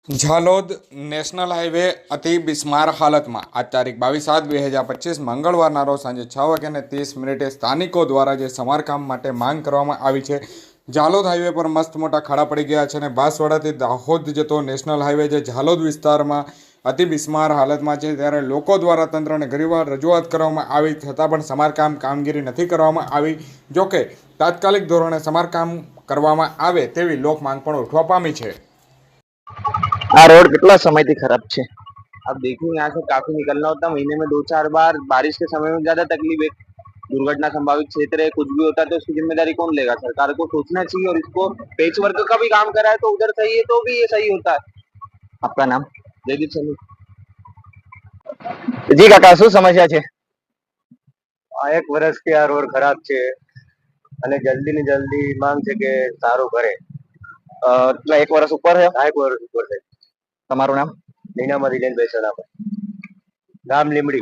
Jhalod national highway અતિ બિસ્માર હાલતમાં આજ તારીખ 22/7/2025 મંગળવારના રોજ સાંજે 6:30 સ્થાનિકો દ્વારા જે સમારકામ માટે માંગ કરવામાં આવી છે. ઝાલોદ હાઈવે પર મસ્ત મોટા ખાડા પડી ગયા છે અને બાંસવાડાથી દાહોદ જતો નેશનલ હાઈવે જે ઝાલોદ વિસ્તારમાં અતિ બિસ્માર હાલતમાં છે, ત્યારે લોકો દ્વારા તંત્રને ઘણીવાર રજૂઆત કરવામાં આવી છતાં પણ સમારકામ કામગીરી નથી કરવામાં આવી. જોકે તાત્કાલિક ધોરણે સમારકામ કરવામાં આવે તેવી લોક માંગ પણ ઉઠવા પામી છે. આ रोड कितना समय थी खराब छे। अब देखो यहाँ से काफी निकलना होता है, महीने में 2-4 बार बारिश के समय में ज्यादा तकलीफ है। दुर्घटना संभावित क्षेत्र है, कुछ भी होता है तो उसकी जिम्मेदारी कौन लेगा? सरकार को सोचना चाहिए। और इसको पेच वर्क का भी काम करा है तो उधर सही है तो भी ये सही होता है। आपका नाम? जयदीप सनी। जी काका, શું સમસ્યા છે? આ એક વર્ષથી આ રોડ ખરાબ છે અને જલ્દી ને જલ્દી માંગ છે કે સારું કરે. એટલે 1 વર્ષ ઉપર છે? આ એક વર્ષ ઉપર છે. તમારું નામ? નીનામાં દિલેનભાઈ સરાભાઈ, ગામ લીમડી.